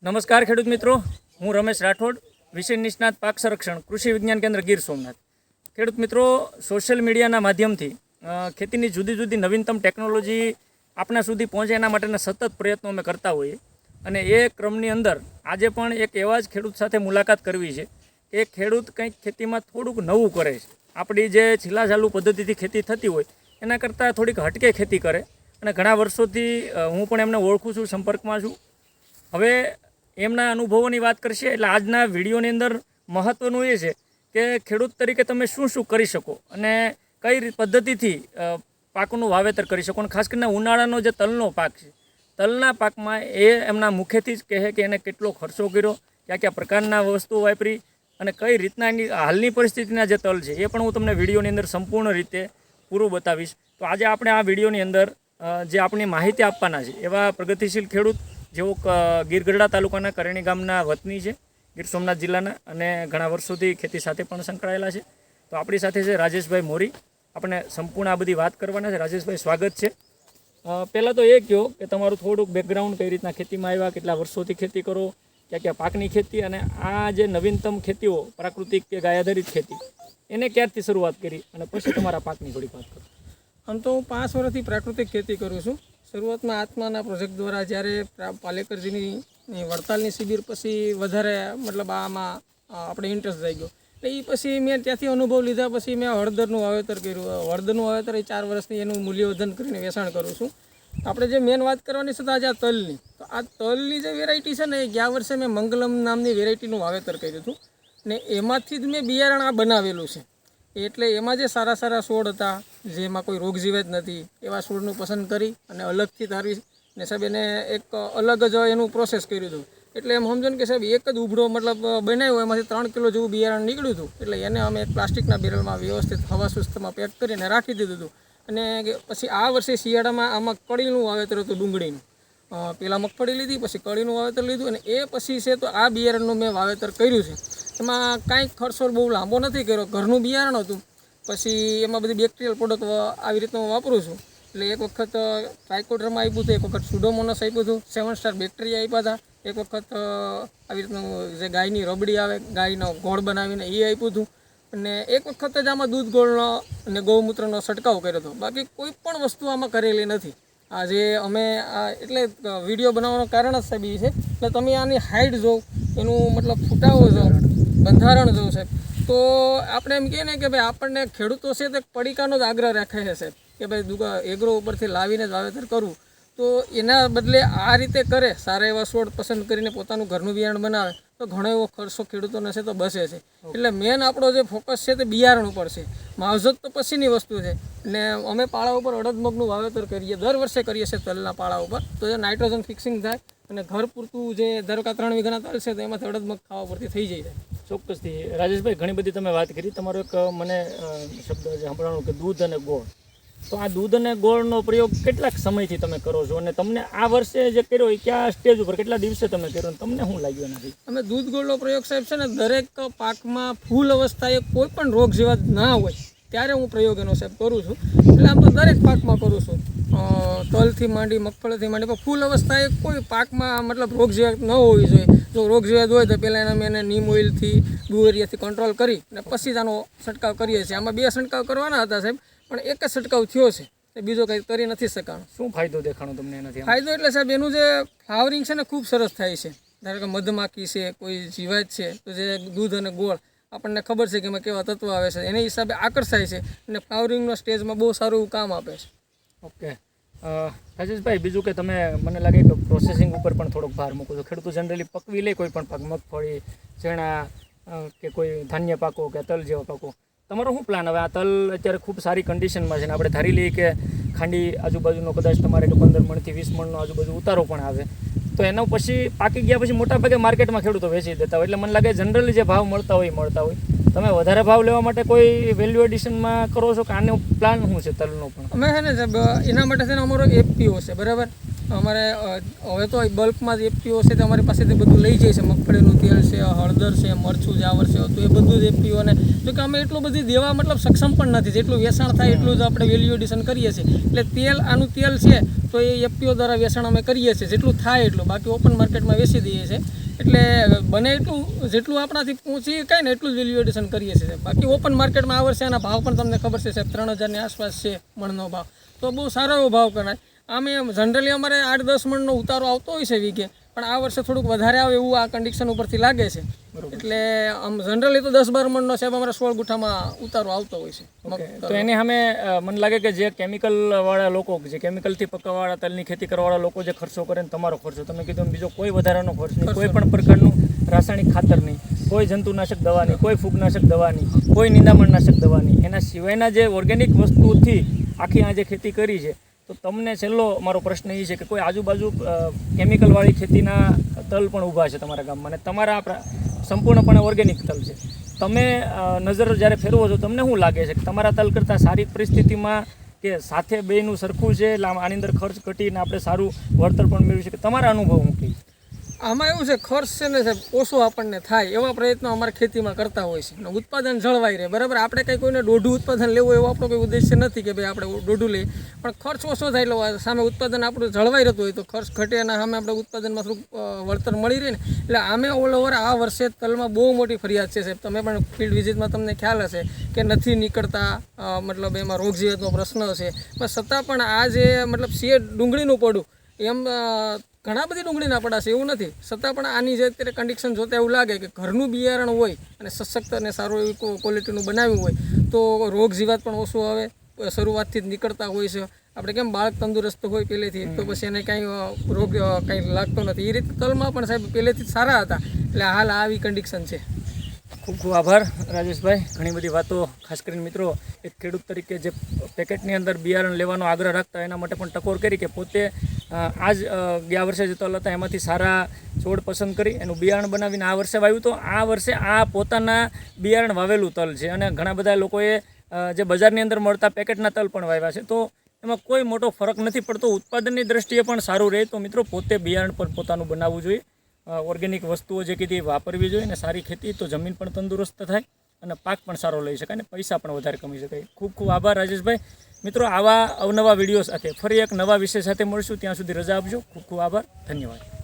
નમસ્કાર ખેડૂત મિત્રો, હું રમેશ રાઠોડ, વિષય નિષ્ણાત પાક સંરક્ષણ કૃષિ વિજ્ઞાન કેન્દ્ર ગીર સોમનાથ. ખેડૂત મિત્રો, સોશિયલ મીડિયાના માધ્યમથી ખેતીની જુદી જુદી નવીનતમ ટેકનોલોજી આપણા સુધી પહોંચે એના માટેના સતત પ્રયત્નો અમે કરતા હોઈએ. અને એ ક્રમની અંદર આજે પણ એક એવા જ ખેડૂત સાથે મુલાકાત કરવી છે કે ખેડૂત કંઈક ખેતીમાં થોડુંક નવું કરે છે. આપણી જે છિલાઝાલુ પદ્ધતિથી ખેતી થતી હોય એના કરતાં થોડીક હટકે ખેતી કરે. અને ઘણા વર્ષોથી હું પણ એમને ઓળખું છું, સંપર્કમાં છું. હવે એમના અનુભવોની વાત કરશે એટલે આજના વિડીયોની અંદર મહત્ત્વનું એ છે કે ખેડૂત તરીકે તમે શું શું કરી શકો અને કઈ પદ્ધતિથી પાકનું વાવેતર કરી શકો. અને ખાસ કરીને ઉનાળાનો જે તલનો પાક છે, તલના પાકમાં એ એમના મુખેથી જ કહે કે એને કેટલો ખર્ચો કર્યો, કયા કયા પ્રકારના વસ્તુઓ વાપરી અને કઈ રીતના એની હાલની પરિસ્થિતિના જે તલ છે એ પણ હું તમને વિડીયોની અંદર સંપૂર્ણ રીતે પૂરું બતાવીશ. તો આજે આપણે આ વિડીયોની અંદર જે આપણી માહિતી આપવાના છે એવા પ્રગતિશીલ ખેડૂત જેઓ ગીરગઢડા તાલુકાના કરેણી ગામના વતની છે, ગીર સોમનાથ જિલ્લાના, અને ઘણા વર્ષોથી ખેતી સાથે પણ સંકળાયેલા છે. તો આપણી સાથે છે રાજેશભાઈ મોરી. આપણે સંપૂર્ણ આ બધી વાત કરવાના છે. રાજેશભાઈ, સ્વાગત છે. પહેલાં તો એ કહો કે તમારું થોડુંક બેકગ્રાઉન્ડ, કઈ રીતના ખેતીમાં આવ્યા, કેટલા વર્ષોથી ખેતી કરો, ક્યાં ક્યાં પાકની ખેતી, અને આ જે નવીનતમ ખેતીઓ પ્રાકૃતિક કે ગાય આધારિત ખેતી એને ક્યારથી શરૂઆત કરી, અને પછી તમારા પાકની થોડીક વાત કરો. આમ તો હું 5 વર્ષથી પ્રાકૃતિક ખેતી કરું છું. શરૂઆતમાં આત્માના પ્રોજેક્ટ દ્વારા જ્યારે પાલેકરજીની વડતાલની શિબિર પછી વધારે આમાં આપણે ઇન્ટરેસ્ટ થઈ ગયો. એટલે એ પછી મેં ત્યાંથી અનુભવ લીધા પછી મેં હળદરનું વાવેતર કર્યું. હળદરનું વાવેતર એ 4 વર્ષથી એનું મૂલ્યવર્ધન કરીને વેચાણ કરું છું. આપણે જે મેન વાત કરવાની છે તો આજે આ તલની. તો આ તલની જે વેરાયટી છે ને, એ ગયા વર્ષે મેં મંગલમ નામની વેરાયટીનું વાવેતર કર્યું હતું ને એમાંથી જ મેં બિયારણ આ બનાવેલું છે. એટલે એમાં જે સારા સારા છોડ હતા, જેમાં કોઈ રોગ જીવાત નથી, એવા છોડનું પસંદ કરી અને અલગથી તારવી ને સાહેબ એને એક અલગ જ એનું પ્રોસેસ કર્યું હતું. એટલે એમ સમજો ને કે સાહેબ એક જ ઉભરો બનાવ્યો, એમાંથી 3 કિલો જેવું બિયારણ નીકળ્યું હતું. એટલે એને અમે એક પ્લાસ્ટિકના બેરલમાં વ્યવસ્થિત હવા સુસ્તમાં પેક કરીને રાખી દીધું હતું. અને પછી આ વર્ષે શિયાળામાં આમાં કળીનું વાવેતર હતું, ડુંગળીનું. પહેલાં મગફળી લીધી, પછી કળીનું વાવેતર લીધું, અને એ પછી છે તો આ બિયારણનું મેં વાવેતર કર્યું છે. એમાં કાંઈ ખર્ચો બહુ લાંબો નથી કર્યો. ઘરનું બિયારણ હતું. પછી એમાં બધી બેક્ટેરિયલ પ્રોડક્ટ આવી રીતનું હું વાપરું છું. એટલે એક વખત ટ્રાઇકોડર્મા આપ્યું હતું, એક વખત સુડોમોનસ આપ્યું હતું, 7 સ્ટાર બેક્ટેરિયા આપ્યા હતા, એક વખત આવી રીતનું જે ગાયની રબડી આવે, ગાયનો ગોળ બનાવીને એ આપ્યું હતું, અને એક વખત જ આમાં દૂધ ગોળનો અને ગૌમૂત્રનો છંટકાવ કર્યો હતો. બાકી કોઈ પણ વસ્તુ આમાં કરેલી નથી. આ જે અમે એટલે વિડીયો બનાવવાનું કારણ જ સાહેબ એ છે. એટલે તમે આની હાઇટ જોવો, એનું ફૂટાવો જોવો, બંધારણ જોવો સાહેબ, તો આપણે એમ કહીએ ને કે ભાઈ આપણને ખેડૂતો છે તે પડીકાનો જ આગ્રહ રાખે છે સાહેબ, કે ભાઈ એગ્રો ઉપરથી લાવીને જ વાવેતર કરવું. તો એના બદલે આ રીતે કરે, સારા એવા છોડ પસંદ કરીને પોતાનું ઘરનું બિયારણ બનાવે તો ઘણો એવો ખર્ચો ખેડૂતોને છે તો બસે છે. એટલે મેન આપણો જે ફોકસ છે તે બિયારણ ઉપર છે. માવજત તો પછીની વસ્તુ છે. ને અમે પાળા ઉપર અડદ મગનું વાવેતર કરીએ, દર વર્ષે કરીએ છીએ તલના પાળા ઉપર. તો જે નાઇટ્રોજન ફિક્સિંગ થાય અને ઘર પૂરતું જે ધારો કે 3 વીઘાના તલ છે તો એમાંથી અડદ મગ ખાવા પરથી થઈ જાય. ચોક્કસથી. રાજેશભાઈ, ઘણી બધી તમે વાત કરી. તમારો એક મને શબ્દ સાંભળવાનું કે દૂધ અને ગોળ. તો આ દૂધ અને ગોળનો પ્રયોગ કેટલાક સમયથી તમે કરો છો, અને તમને આ વર્ષે જે કર્યો એ કયા સ્ટેજ ઉપર, કેટલા દિવસે તમે કર્યો, તમને શું લાગ્યું એનાથી? અમે દૂધ ગોળનો પ્રયોગ સાહેબ છે ને, દરેક પાકમાં ફૂલ અવસ્થાએ કોઈ પણ રોગ જેવા ના હોય ત્યારે હું પ્રયોગ એનો સાહેબ કરું છું. એટલે આમ તો દરેક પાકમાં કરું છું, તલથી માંડી મગફળીથી માંડી, પણ ફૂલ અવસ્થાએ કોઈ પાકમાં રોગ જીવાત ન હોવી જોઈએ. જો રોગ જીવાત હોય તો પહેલાં અમે એને નીમ ઓઇલથી, ગુવેરિયાથી કંટ્રોલ કરી અને પછી આનો છંટકાવ કરીએ છીએ. આમાં 2 છંટકાવ કરવાના હતા સાહેબ, પણ એક જ છંટકાવ થયો છે, બીજો કંઈ કરી નથી શકાણું. શું ફાયદો દેખાણો તમને એનાથી? ફાયદો એટલે સાહેબ એનું જે ફ્લાવરિંગ છે ને ખૂબ સરસ થાય છે. ધારો કે મધમાખી છે, કોઈ જીવાત છે, તો જે દૂધ અને ગોળ આપણને ખબર છે કે એમાં કેવા તત્વો આવે છે, એના હિસાબે આકર્ષાય છે અને ફ્લાવરિંગનો સ્ટેજમાં બહુ સારું એવું કામ આપે છે. ઓકે રાજેશભાઈ, બીજું કે તમે મને લાગે કે પ્રોસેસિંગ ઉપર પણ થોડોક ભાર મૂકો છો. ખેડૂતો જનરલી પકવી લે કોઈ પણ પાક, મગફળી, ચણા કે કોઈ ધાન્ય પાકો કે તલ જેવા પાકો. તમારો શું પ્લાન? હવે આ તલ અત્યારે ખૂબ સારી કન્ડિશનમાં છે ને આપણે ધારી લઈએ કે ખાંડી આજુબાજુનો કદાચ તમારે કે 15 મણથી 20 મણનો આજુબાજુ ઉતારો પણ આવે, તો એનો પછી પાકી ગયા પછી મોટાભાગે માર્કેટમાં ખેડૂતો વેચી દેતા હોય. એટલે મને લાગે જનરલી જે ભાવ મળતા હોય. તમે વધારે ભાવ લેવા માટે કોઈ વેલ્યુ એડિશનમાં કરો છો કે આનો પ્લાન શું છે તલનો પણ? અમે છે ને સાહેબ એના માટે છે ને અમારો FPO છે, બરાબર. અમારે હવે તો બલ્કમાં જ એફપીઓ છે તે અમારી પાસેથી બધું લઈ જાય છે. મગફળીનું તેલ છે, હળદર છે, મરચું જે આ વર્ષે હતું એ બધું જ એફપીઓને, જો કે અમે એટલું બધી દેવા મતલબ સક્ષમ પણ નથી. જેટલું વેચાણ થાય એટલું જ આપણે વેલ્યુ એડિશન કરીએ છીએ. એટલે તેલ, આનું તેલ છે તો એ એફપીઓ દ્વારા વેચાણ અમે કરીએ છીએ, જેટલું થાય એટલું. બાકી ઓપન માર્કેટમાં વેચી દઈએ છીએ. એટલે બને એટલું જેટલું આપણાથી પહોંચી કાંઈ ને એટલું જ વેલ્યુ એડિશન કરીએ છીએ. બાકી ઓપન માર્કેટમાં આ વર્ષે આના ભાવ પણ તમને ખબર છે સાહેબ, 3000ની આસપાસ છે મણનો ભાવ. તો બહુ સારો એવો ભાવ કરાય. આમે જનરલી અમારે 8-10 મણનો ઉતારો આવતો હોય છે વીકે, પણ આ વર્ષે થોડુંક વધારે આવે એવું આ કન્ડિશન ઉપરથી લાગે છે. એટલે આમ જનરલી તો 10-12 મણનો સાહેબ અમારે 16 ગુઠામાં ઉતારો આવતો હોય છે. તો એની સામે મને લાગે કે જે કેમિકલ વાળા લોકો, જે કેમિકલથી પકવવાળા તલની ખેતી કરવાવાળા લોકો જે ખર્ચો કરે ને તમારો ખર્ચો, તમે કીધું એમ બીજો કોઈ વધારાનો ખર્ચ નહીં, કોઈ પણ પ્રકારનું રાસાયણિક ખાતર નહીં, કોઈ જંતુનાશક દવા નહીં, કોઈ ફૂગનાશક દવા નહીં, કોઈ નિંદામણનાશક દવા નહીં, એના સિવાયના જે ઓર્ગેનિક વસ્તુથી આખી આ જે ખેતી કરી છે. તો તમને છેલ્લો મારો પ્રશ્ન એ છે કે કોઈ આજુબાજુ કેમિકલવાળી ખેતીના તલ પણ ઊભા છે તમારા ગામમાં, અને તમારા સંપૂર્ણપણે ઓર્ગેનિક તલ છે. તમે નજર જ્યારે ફેરવો છો, તમને શું લાગે છે કે તમારા તલ કરતાં સારી પરિસ્થિતિમાં, કે સાથે બેયનું સરખું છે, એટલે આની અંદર ખર્ચ ઘટીને આપણે સારું વળતર પણ મેળવી શકીએ? તમારા અનુભવ હું કહી. આમાં એવું છે, ખર્ચ છે ને સાહેબ ઓછો આપણને થાય એવા પ્રયત્નો અમારે ખેતીમાં કરતા હોય છે, અને ઉત્પાદન જળવાઈ રહે. બરાબર, આપણે કંઈ કોઈને દોઢું ઉત્પાદન લેવું એવો આપણો કોઈ ઉદ્દેશ્ય નથી કે ભાઈ આપણે દોઢું લઈએ, પણ ખર્ચ ઓછો થાય એટલે સામે ઉત્પાદન આપણું જળવાઈ રહેતું હોય તો ખર્ચ ઘટે અને સામે આપણે ઉત્પાદનમાં થોડુંક વળતર મળી રહે ને. એટલે આમે ઓલ ઓવર આ વર્ષે તલમાં બહુ મોટી ફરિયાદ છે સાહેબ. તમે પણ ફિલ્ડ વિઝિટમાં તમને ખ્યાલ હશે કે નથી નીકળતા, મતલબ એમાં રોગ જીવાતનો પ્રશ્ન છે, પણ છતાં પણ આ જે મતલબ છે ડુંગળીનું પડું એમ ઘણા બધી ડુંગળીના પડા છે એવું નથી, છતાં પણ આની જે અત્યારે કન્ડિશન જોતા એવું લાગે કે ઘરનું બિયારણ હોય અને સશક્ત અને સારું એવી ક્વોલિટીનું બનાવ્યું હોય તો રોગ જીવાત પણ ઓછું આવે, શરૂઆતથી જ નીકળતા હોય છે. આપણે કેમ બાળક તંદુરસ્ત હોય પહેલેથી તો પછી એને કાંઈ રોગ કાંઈ લાગતો નથી, એ રીતે તલમાં પણ સાહેબ પહેલેથી જ સારા હતા. એટલે હાલ આવી કન્ડિશન છે. ખૂબ ખૂબ આભાર રાજેશભાઈ. ઘણી બધી વાતો, ખાસ કરીને મિત્રો એક ખેડૂત તરીકે જે પેકેટની અંદર બિયારણ લેવાનો આગ્રહ રાખતા એના માટે પણ ટકોર કરી કે પોતે આ જ ગયા વર્ષે જે તલ હતા એમાંથી સારા છોડ પસંદ કરી એનું બિયારણ બનાવીને આ વર્ષે વાવ્યું. તો આ વર્ષે આ પોતાના બિયારણ વાવેલું તલ છે, અને ઘણા બધા લોકોએ જે બજારની અંદર મળતા પેકેટના તલ પણ વાવ્યા છે. તો એમાં કોઈ મોટો ફરક નથી પડતો, ઉત્પાદનની દ્રષ્ટિએ પણ સારું રહે. તો મિત્રો પોતે બિયારણ પણ પોતાનું બનાવવું જોઈએ, ઓર્ગેનિક વસ્તુઓ જે કીધી વાપરવી જોઈએ, અને સારી ખેતી તો જમીન પણ તંદુરસ્ત થાય અને પાક પણ સારો લઈ શકાય અને પૈસા પણ વધારે કમાઈ શકાય. ખૂબ ખૂબ આભાર રાજેશભાઈ. મિત્રો આવા અવનવા વિડીયો સાથે ફરી એક નવા વિષય સાથે મળશું. ત્યાં સુધી રજા આપજો. ખૂબ ખૂબ આભાર. ધન્યવાદ.